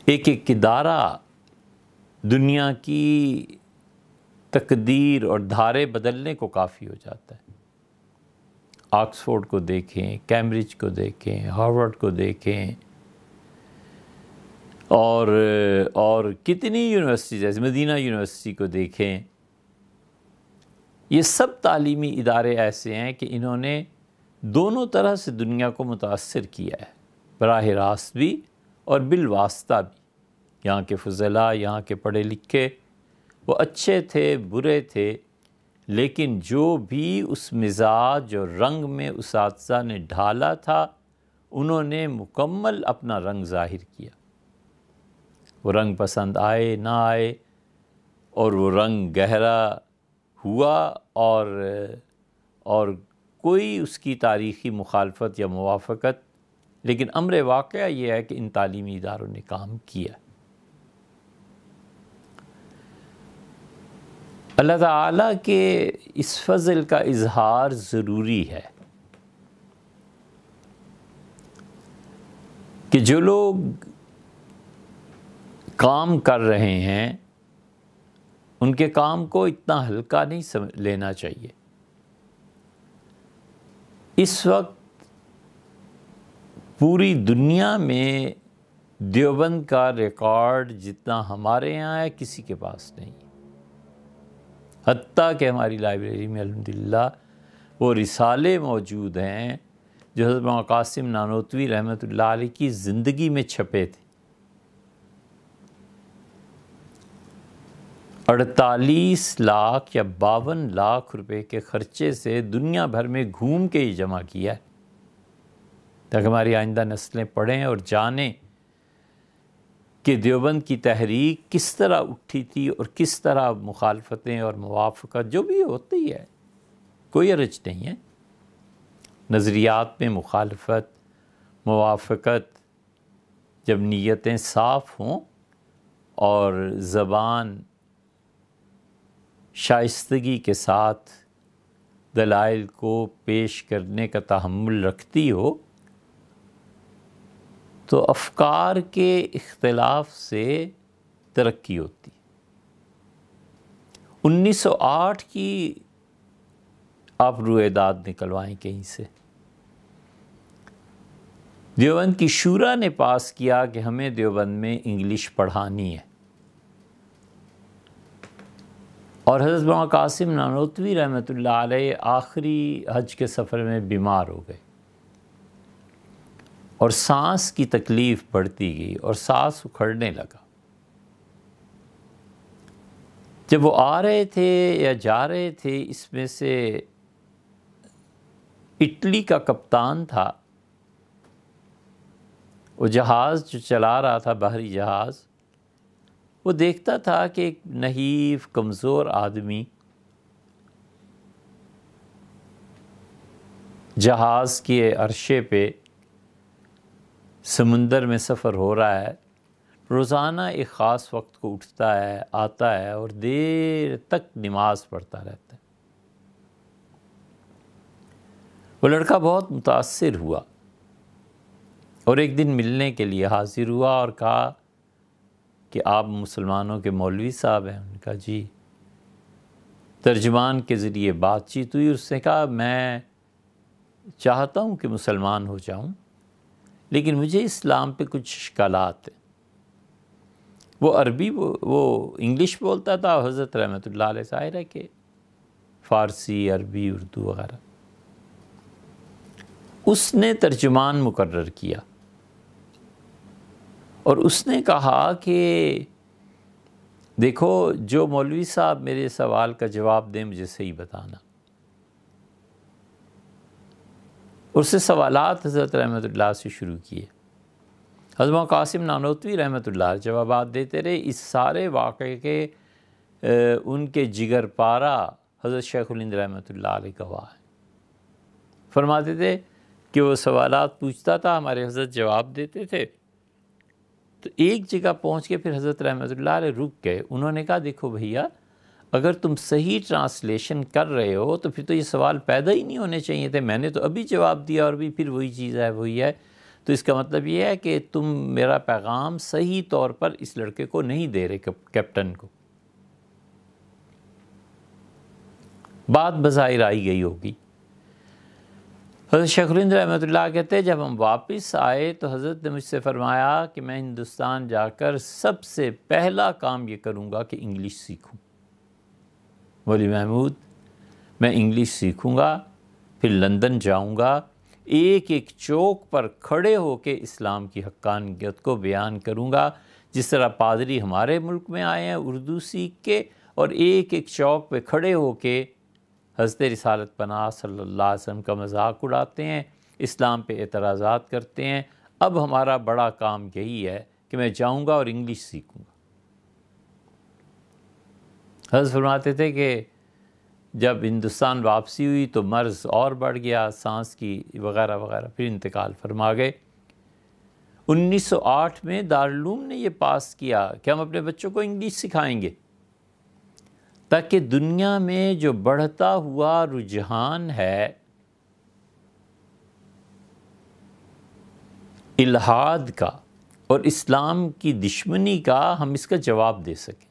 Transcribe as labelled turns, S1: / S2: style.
S1: ایک ایک ادارہ دنیا کی تقدیر اور دھارے بدلنے کو کافی ہو جاتا ہے۔ آکسفورڈ کو دیکھیں، کیمبرج کو دیکھیں، ہارورڈ کو دیکھیں، اور کتنی یونیورسٹیز جیسے مدینہ یونیورسٹی کو دیکھیں۔ یہ سب تعلیمی ادارے ایسے ہیں کہ انہوں نے دونوں طرح سے دنیا کو متاثر کیا ہے، براہ راست بھی اور بالواسطہ بھی۔ یہاں کے فضلاء، یہاں کے پڑھے لکھے، وہ اچھے تھے، برے تھے، لیکن جو بھی اس مزاج اور رنگ میں اساتذہ نے ڈھالا تھا، انہوں نے مکمل اپنا رنگ ظاہر کیا۔ وہ رنگ پسند آئے نہ آئے، اور وہ رنگ گہرا ہوا، اور کوئی اس کی تاریخی مخالفت یا موافقت، لیکن امر واقعہ یہ ہے کہ ان تعلیمی اداروں نے کام کیا۔ اللہ تعالیٰ کے اس فضل کا اظہار ضروری ہے کہ جو لوگ کام کر رہے ہیں ان کے کام کو اتنا ہلکا نہیں لینا چاہیے۔ اس وقت پوری دنیا میں دیوبند کا ریکارڈ جتنا ہمارے یہاں ہے کسی کے پاس نہیں، حتیٰ کہ ہماری لائبریری میں الحمدللہ وہ رسالے موجود ہیں جو حضرت مولانا قاسم نانوتوی رحمۃ اللہ علیہ کی زندگی میں چھپے تھے۔ 48 لاکھ یا 52 لاکھ روپے کے خرچے سے دنیا بھر میں گھوم کے ہی جمع کیا ہے، تاکہ ہماری آئندہ نسلیں پڑھیں اور جانیں کہ دیوبند کی تحریک کس طرح اٹھی تھی اور کس طرح مخالفتیں اور موافقت جو بھی ہوتی ہے، کوئی حرج نہیں ہے۔ نظریات میں مخالفت، موافقت، جب نیتیں صاف ہوں اور زبان شائستگی کے ساتھ دلائل کو پیش کرنے کا تحمل رکھتی ہو، تو افکار کے اختلاف سے ترقی ہوتی۔ 1908 کی آپ رویداد نکلوائیں کہیں سے، دیوبند کی شورا نے پاس کیا کہ ہمیں دیوبند میں انگلش پڑھانی ہے، اور حضرت مولانا قاسم نانوتوی رحمۃ اللہ علیہ آخری حج کے سفر میں بیمار ہو گئے، اور سانس کی تکلیف بڑھتی گئی اور سانس اکھڑنے لگا۔ جب وہ آ رہے تھے یا جا رہے تھے، اس میں سے اٹلی کا کپتان تھا، وہ جہاز جو چلا رہا تھا، بحری جہاز، وہ دیکھتا تھا کہ ایک نحیف کمزور آدمی جہاز کے عرشے پہ سمندر میں سفر ہو رہا ہے، روزانہ ایک خاص وقت کو اٹھتا ہے، آتا ہے اور دیر تک نماز پڑھتا رہتا ہے۔ وہ لڑکا بہت متاثر ہوا اور ایک دن ملنے کے لیے حاضر ہوا اور کہا کہ آپ مسلمانوں کے مولوی صاحب ہیں؟ انہوں نے کہا جی۔ ترجمان کے ذریعے بات چیت ہوئی، اس نے کہا میں چاہتا ہوں کہ مسلمان ہو جاؤں، لیکن مجھے اسلام پہ کچھ اشکالات ہیں۔ وہ عربی وہ انگلش بولتا تھا، حضرت رحمۃ اللہ علیہ ظاہر ہے کہ فارسی، عربی، اردو وغیرہ۔ اس نے ترجمان مقرر کیا اور اس نے کہا کہ دیکھو جو مولوی صاحب میرے سوال کا جواب دیں مجھے صحیح بتانا۔ اس سے سوالات حضرت رحمۃ اللہ سے شروع کیے۔ حضرت مولانا قاسم نانوتوی رحمۃ اللہ جوابات دیتے رہے۔ اس سارے واقعے کے ان کے جگر پارا حضرت شیخ الہند رحمۃ اللہ علیہ گواہ ہیں۔ فرماتے تھے کہ وہ سوالات پوچھتا تھا، ہمارے حضرت جواب دیتے تھے، تو ایک جگہ پہنچ کے پھر حضرت رحمۃ اللہ علیہ رک گئے۔ انہوں نے کہا دیکھو بھیا، اگر تم صحیح ٹرانسلیشن کر رہے ہو تو پھر تو یہ سوال پیدا ہی نہیں ہونے چاہیے تھے، میں نے تو ابھی جواب دیا اور بھی پھر وہی چیز ہے وہی ہے۔ تو اس کا مطلب یہ ہے کہ تم میرا پیغام صحیح طور پر اس لڑکے کو نہیں دے رہے، کیپٹن کو۔ بات بظاہر آئی گئی ہوگی۔ حضرت شیخ الہند رحمۃ اللہ کہتے ہیں جب ہم واپس آئے تو حضرت نے مجھ سے فرمایا کہ میں ہندوستان جا کر سب سے پہلا کام یہ کروں گا کہ انگلش سیکھوں۔ مولوی محمود، میں انگلش سیکھوں گا، پھر لندن جاؤں گا، ایک ایک چوک پر کھڑے ہو کے اسلام کی حقانیت کو بیان کروں گا، جس طرح پادری ہمارے ملک میں آئے ہیں اردو سیکھ کے اور ایک ایک چوک پہ کھڑے ہو کے حضرت رسالت پناہ صلی اللہ علیہ وسلم کا مذاق اڑاتے ہیں، اسلام پہ اعتراضات کرتے ہیں۔ اب ہمارا بڑا کام یہی ہے کہ میں جاؤں گا اور انگلش سیکھوں گا۔ حضرت فرماتے تھے کہ جب ہندوستان واپسی ہوئی تو مرض اور بڑھ گیا، سانس کی وغیرہ وغیرہ، پھر انتقال فرما گئے۔ 1908 میں دارالعلوم نے یہ پاس کیا کہ ہم اپنے بچوں کو انگلش سکھائیں گے، تاکہ دنیا میں جو بڑھتا ہوا رجحان ہے الحاد کا اور اسلام کی دشمنی کا، ہم اس کا جواب دے سکیں۔